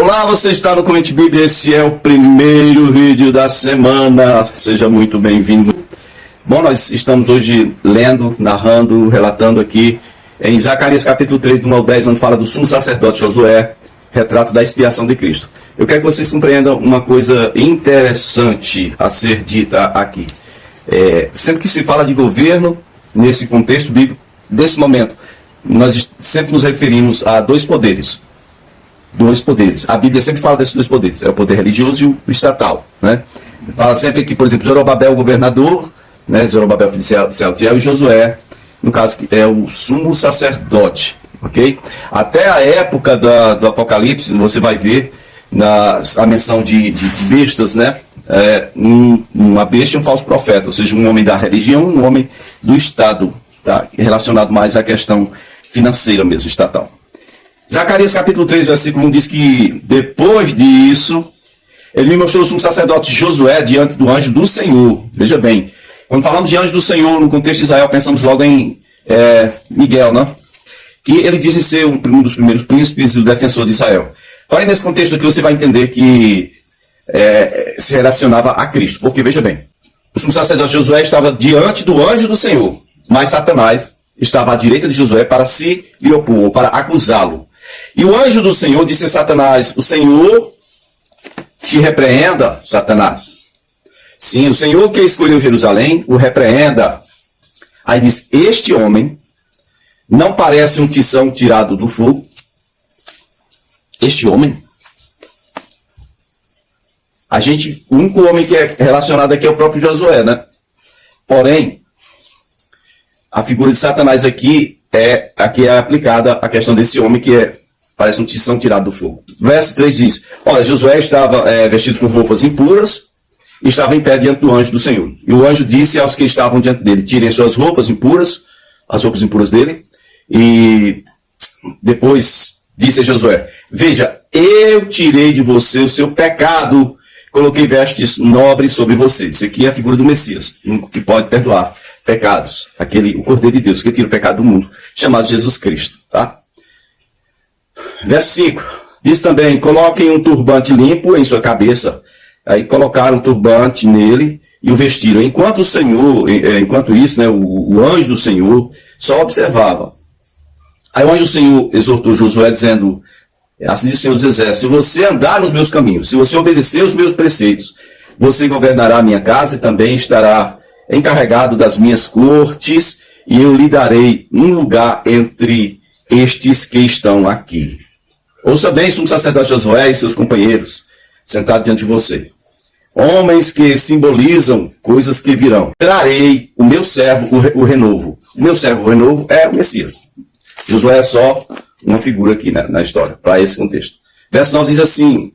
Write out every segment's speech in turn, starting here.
Olá, você está no Comente Bíblia, esse é o primeiro vídeo da semana, seja muito bem-vindo. Bom, nós estamos hoje lendo, narrando, relatando aqui em Zacarias capítulo 3, do 1 ao 10, onde fala do sumo sacerdote Josué, retrato da expiação de Cristo. Eu quero que vocês compreendam uma coisa interessante a ser dita aqui. Sempre que se fala de governo, nesse contexto bíblico, desse momento, nós sempre nos referimos a dois poderes. A Bíblia sempre fala desses dois poderes, é o poder religioso e o estatal, né? Fala sempre que, por exemplo, Zorobabel é o governador, né? Zorobabel filho de Sealtiel, e Josué, no caso, é o sumo sacerdote, ok? Até a época do Apocalipse, você vai ver a menção de bestas, né? Uma besta e um falso profeta, ou seja, um homem da religião, um homem do Estado, tá? Relacionado mais à questão financeira mesmo, estatal. Zacarias capítulo 3, versículo 1 diz que depois disso, ele me mostrou o sumo sacerdote Josué diante do anjo do Senhor. Veja bem, quando falamos de anjo do Senhor, no contexto de Israel, pensamos logo em Miguel, né? Que ele dizem ser um dos primeiros príncipes e o defensor de Israel. Porém, nesse contexto aqui, você vai entender que se relacionava a Cristo. Porque, veja bem, o sumo sacerdote Josué estava diante do anjo do Senhor, mas Satanás estava à direita de Josué para se lhe opor, ou para acusá-lo. E o anjo do Senhor disse a Satanás: o Senhor te repreenda, Satanás. Sim, o Senhor que escolheu Jerusalém, o repreenda. Aí diz: este homem não parece um tição tirado do fogo? Este homem? O único homem que é relacionado aqui é o próprio Josué, né? Porém, a figura de Satanás aqui é aplicada a questão desse homem que parece um tição tirado do fogo. Verso 3 diz: olha, Josué estava vestido com roupas impuras e estava em pé diante do anjo do Senhor. E o anjo disse aos que estavam diante dele: tirem suas roupas impuras, as roupas impuras dele. E depois disse a Josué: veja, eu tirei de você o seu pecado, coloquei vestes nobres sobre você. Isso aqui é a figura do Messias, que pode perdoar pecados, o Cordeiro de Deus que tira o pecado do mundo, chamado Jesus Cristo, tá? Verso 5, diz também: coloquem um turbante limpo em sua cabeça. Aí colocaram um turbante nele e o vestiram. Enquanto isso, né, o anjo do Senhor só observava. Aí o anjo do Senhor exortou Josué dizendo: assim diz o Senhor dos Exércitos, se você andar nos meus caminhos, se você obedecer os meus preceitos, você governará a minha casa e também estará encarregado das minhas cortes, e eu lhe darei um lugar entre estes que estão aqui. Ouça bem, sumo sacerdote Josué e seus companheiros, sentados diante de você. Homens que simbolizam coisas que virão. Trarei o meu servo, o renovo. O meu servo, o renovo, é o Messias. Josué é só uma figura aqui na história, para esse contexto. Verso 9 diz assim: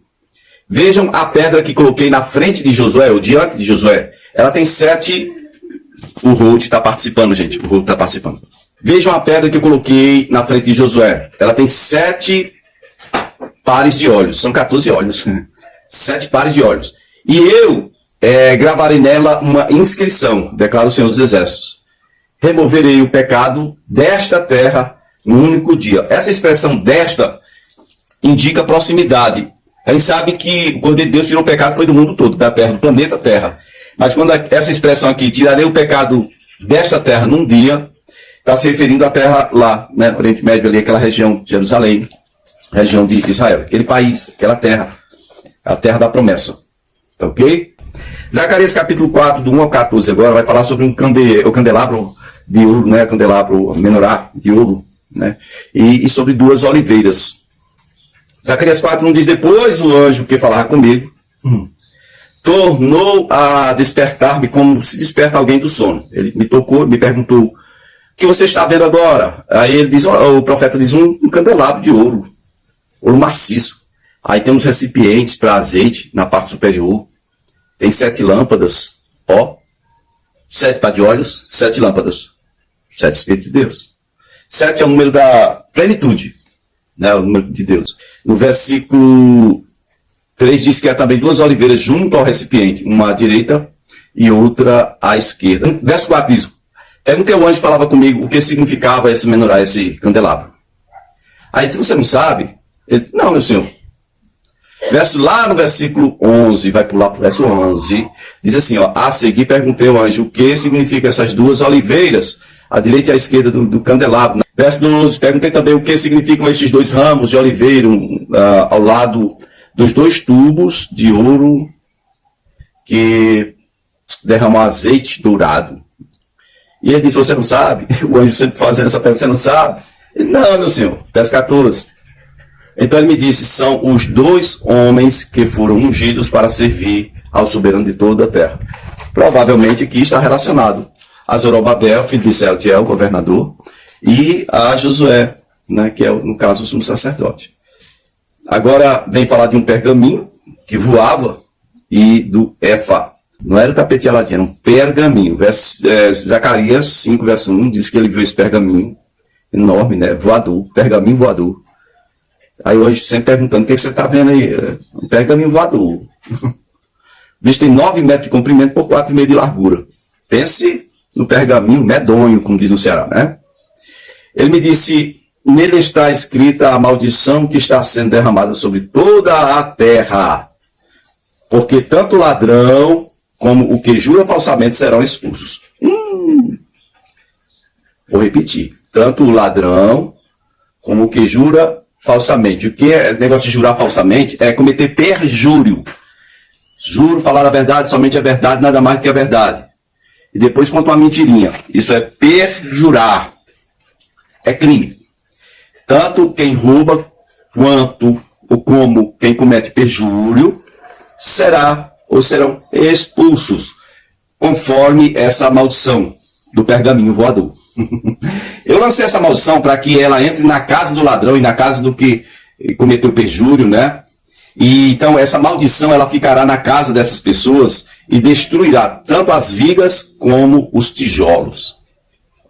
vejam a pedra que coloquei na frente de Josué, ou diante de Josué. Ela tem 7... O Holt está participando, gente. O Holt está participando. Vejam a pedra que eu coloquei na frente de Josué. Ela tem 7 pares de olhos. São 14 olhos. 7 pares de olhos. E eu gravarei nela uma inscrição, declara o Senhor dos Exércitos. Removerei o pecado desta terra num único dia. Essa expressão desta indica proximidade. A gente sabe que o Cordeiro de Deus tirou o pecado foi do mundo todo, da terra, do planeta Terra. Mas quando essa expressão aqui, tirarei o pecado desta terra num dia, está se referindo à terra lá, né, Oriente Médio ali, aquela região de Jerusalém, região de Israel, aquele país, aquela terra, a terra da promessa. Tá ok? Zacarias capítulo 4, do 1 ao 14, agora vai falar sobre o candelabro de ouro, né, candelabro menorá de ouro, né, e sobre 2 oliveiras. Zacarias 4, 1 diz: depois o anjo que falava comigo tornou a despertar-me como se desperta alguém do sono. Ele me tocou, me perguntou: o que você está vendo agora? Aí ele diz, o profeta diz: um candelabro de ouro maciço. Aí tem uns recipientes para azeite na parte superior. Tem 7 lâmpadas, 7 par de olhos, 7 lâmpadas. 7 Espíritos de Deus. 7 é o número da plenitude, né, o número de Deus. No versículo 3 diz que há também 2 oliveiras junto ao recipiente, uma à direita e outra à esquerda. Verso 4 diz: perguntei ao anjo que falava comigo o que significava esse menorá, esse candelabro. Aí disse: você não sabe? Ele: não, meu senhor. Lá no versículo 11, vai pular para o verso 11, diz assim, ó, a seguir perguntei ao anjo o que significa essas duas oliveiras, à direita e à esquerda do candelabro. Verso 12, perguntei também o que significam estes dois ramos de oliveira ao lado dos dois tubos de ouro que derramam azeite dourado. E ele disse, você não sabe? O anjo sempre fazendo essa pergunta, você não sabe? Ele, não, meu senhor. Verso 14. Então ele me disse, são os dois homens que foram ungidos para servir ao soberano de toda a terra. Provavelmente aqui está relacionado a Zorobabel, filho de Sealtiel, governador, e a Josué, né, que é, no caso, o sumo sacerdote. Agora vem falar de um pergaminho que voava e do Efa. Não era o tapete aladinho, era um pergaminho. Zacarias 5, verso 1, diz que ele viu esse pergaminho enorme, né, voador, pergaminho voador. Aí hoje sempre perguntando, o que você está vendo aí? Um pergaminho voador. O bicho tem 9 metros de comprimento por 4,5 de largura. Pense no pergaminho medonho, como diz no Ceará, né? Ele me disse, nele está escrita a maldição que está sendo derramada sobre toda a terra. Porque tanto o ladrão como o que jura falsamente serão expulsos. Vou repetir. Tanto o ladrão como o que jura falsamente. O que é negócio de jurar falsamente é cometer perjúrio. Juro falar a verdade, somente a verdade, nada mais do que a verdade. E depois conta uma mentirinha. Isso é perjurar. É crime. Tanto quem rouba quanto ou como quem comete perjúrio será ou serão expulsos, conforme essa maldição do pergaminho voador. Eu lancei essa maldição para que ela entre na casa do ladrão e na casa do que cometeu perjúrio, né? E então essa maldição ela ficará na casa dessas pessoas e destruirá tanto as vigas como os tijolos.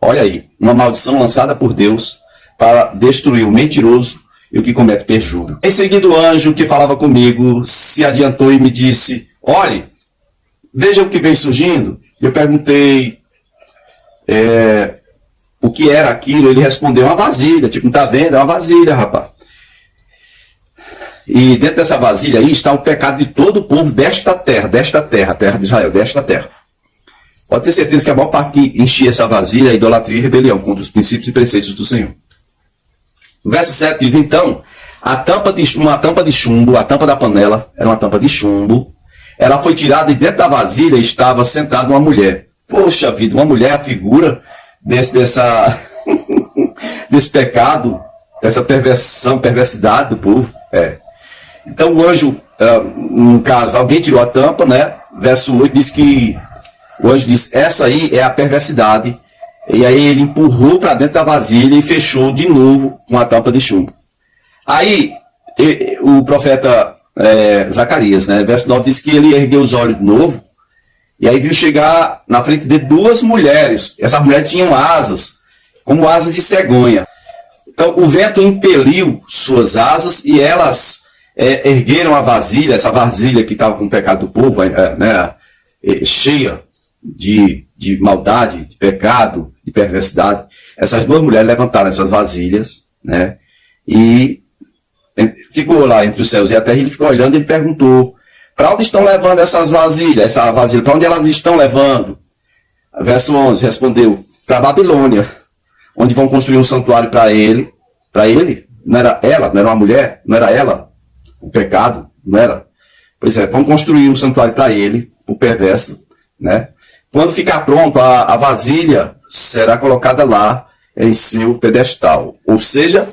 Olha aí, uma maldição lançada por Deus para destruir o mentiroso e o que comete perjúrio. Em seguida o anjo que falava comigo se adiantou e me disse, olhe, veja o que vem surgindo. Eu perguntei o que era aquilo. Ele respondeu, uma vasilha. Tipo, não está vendo? É uma vasilha, rapaz. E dentro dessa vasilha aí está o pecado de todo o povo desta terra, a terra de Israel, desta terra. Pode ter certeza que a maior parte que enchia essa vasilha é idolatria e rebelião contra os princípios e preceitos do Senhor. O verso 7 diz, então, uma tampa de chumbo, a tampa da panela era uma tampa de chumbo, ela foi tirada e dentro da vasilha estava sentada uma mulher. Poxa vida, uma mulher, a figura desse pecado, dessa perversidade do povo. Então o anjo, no caso, alguém tirou a tampa, né? Verso 8 diz que o anjo disse, essa aí é a perversidade. E aí ele empurrou para dentro da vasilha e fechou de novo com a tampa de chumbo. Aí o profeta Zacarias, né? Verso 9 diz que ele ergueu os olhos de novo. E aí viu chegar na frente de duas mulheres. Essas mulheres tinham asas, como asas de cegonha. Então o vento impeliu suas asas e elas ergueram a vasilha, essa vasilha que estava com o pecado do povo, né, cheia de maldade, de pecado, de perversidade. Essas duas mulheres levantaram essas vasilhas, né, e ficou lá entre os céus e a terra, e ele ficou olhando e ele perguntou, para onde estão levando essas vasilhas? Essa vasilha, para onde elas estão levando? Verso 11 respondeu, para a Babilônia, onde vão construir um santuário para ele. Para ele? Não era ela? Não era uma mulher? Não era ela? O pecado? Não era? Pois é, vão construir um santuário para ele, o perverso, né? Quando ficar pronto, a vasilha será colocada lá em seu pedestal. Ou seja,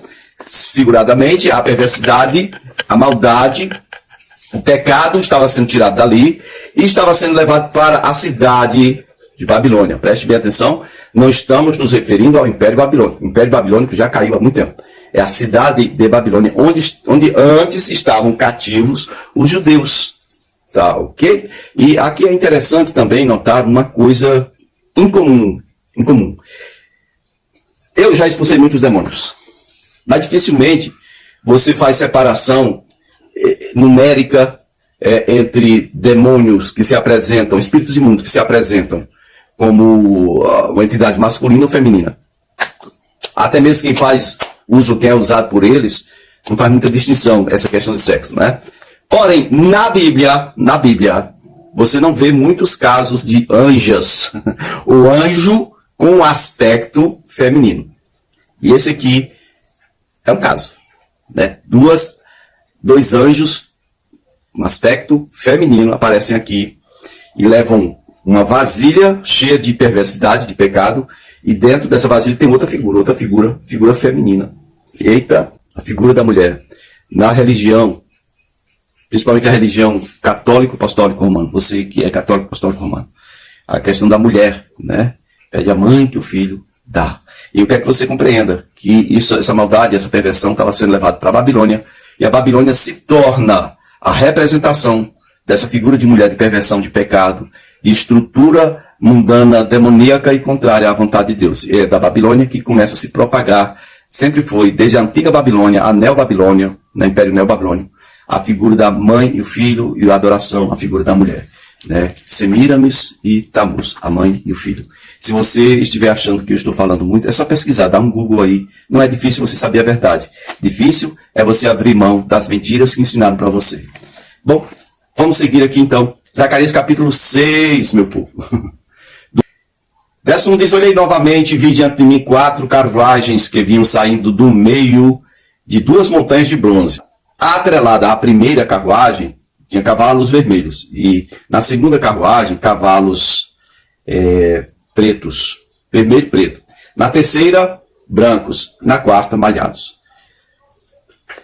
figuradamente, a perversidade, a maldade, o pecado estava sendo tirado dali e estava sendo levado para a cidade de Babilônia. Preste bem atenção, não estamos nos referindo ao Império Babilônico. O Império Babilônico já caiu há muito tempo. É a cidade de Babilônia, onde antes estavam cativos os judeus. Tá, ok? E aqui é interessante também notar uma coisa incomum. Eu já expulsei muitos demônios, mas dificilmente você faz separação numérica entre demônios que se apresentam, espíritos imundos que se apresentam como uma entidade masculina ou feminina. Até mesmo quem faz uso, quem é usado por eles, não faz muita distinção essa questão de sexo, né? Porém, na Bíblia, você não vê muitos casos de anjos. O anjo com aspecto feminino. E esse aqui é um caso, né? Dois anjos com aspecto feminino aparecem aqui e levam uma vasilha cheia de perversidade, de pecado, e dentro dessa vasilha tem outra figura feminina. Eita, a figura da mulher. Na religião, principalmente a religião católico apostólico romano, você que é católico apostólico romano, a questão da mulher, né? Pede a mãe que o filho dá. E eu quero que você compreenda que essa maldade, essa perversão estava sendo levada para a Babilônia, e a Babilônia se torna a representação dessa figura de mulher, de perversão, de pecado, de estrutura mundana, demoníaca e contrária à vontade de Deus. É da Babilônia que começa a se propagar, sempre foi, desde a antiga Babilônia, a Neo-Babilônia, no Império Neo-Babilônio, a figura da mãe e o filho e a adoração, a figura da mulher, né? Semiramis e Tammuz, a mãe e o filho. Se você estiver achando que eu estou falando muito, é só pesquisar, dá um Google aí. Não é difícil você saber a verdade. Difícil é você abrir mão das mentiras que ensinaram para você. Bom, vamos seguir aqui então. Zacarias capítulo 6, meu povo. Verso 1 diz: olhei novamente e vi diante de mim 4 carruagens que vinham saindo do meio de 2 montanhas de bronze. Atrelada à primeira carruagem, tinha cavalos vermelhos. E na segunda carruagem, cavalos pretos, vermelho e preto. Na terceira, brancos. Na quarta, malhados.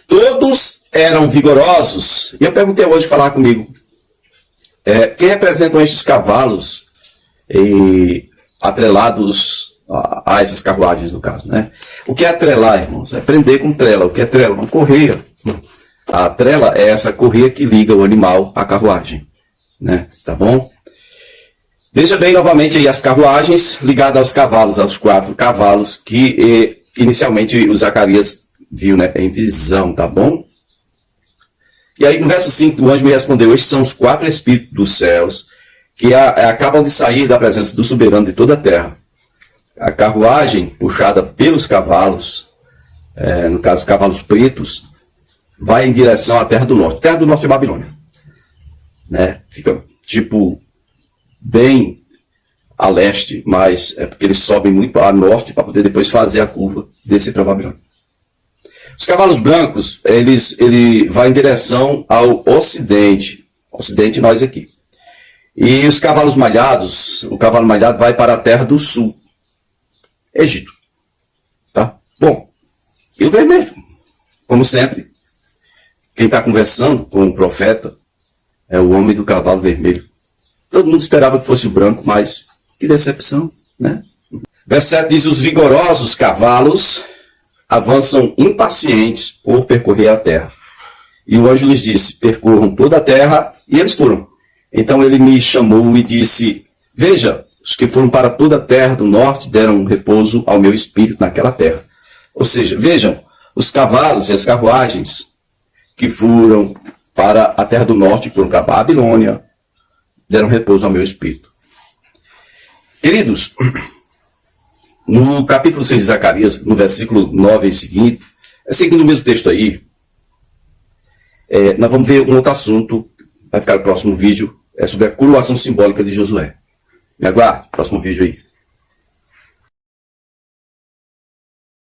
Todos eram vigorosos. E eu perguntei hoje, falar comigo, quem representam estes cavalos atrelados a essas carruagens, no caso, né? O que é atrelar, irmãos? É prender com trela. O que é trela? Uma correia. A trela é essa correia que liga o animal à carruagem, né? Tá bom? Veja bem novamente aí as carruagens ligadas aos cavalos, aos 4 cavalos que inicialmente o Zacarias viu, né, em visão, tá bom? E aí no verso 5 o anjo me respondeu: estes são os 4 espíritos dos céus que acabam de sair da presença do soberano de toda a terra. A carruagem puxada pelos cavalos, no caso cavalos pretos, vai em direção à terra do norte. Terra do norte é Babilônia, né? Fica tipo bem a leste, mas é porque eles sobem muito a norte para poder depois fazer a curva, descer para a Babilônia. Os cavalos brancos, ele vai em direção ao ocidente, nós aqui. E os cavalos malhados, o cavalo malhado vai para a terra do sul, Egito. Tá? Bom, e o vermelho, como sempre, quem está conversando com o profeta é o homem do cavalo vermelho. Todo mundo esperava que fosse o branco, mas que decepção, né? Verso 7 diz: os vigorosos cavalos avançam impacientes por percorrer a terra. E o anjo lhes disse: percorram toda a terra, e eles foram. Então ele me chamou e disse: veja, os que foram para toda a terra do norte deram repouso ao meu espírito naquela terra. Ou seja, vejam, os cavalos e as carruagens que foram para a terra do norte, que foram para a Babilônia, deram repouso ao meu espírito. Queridos, no capítulo 6 de Zacarias, no versículo 9 e seguinte, seguindo o mesmo texto aí, nós vamos ver um outro assunto, vai ficar no próximo vídeo, sobre a coroação simbólica de Josué. Me aguarde, próximo vídeo aí.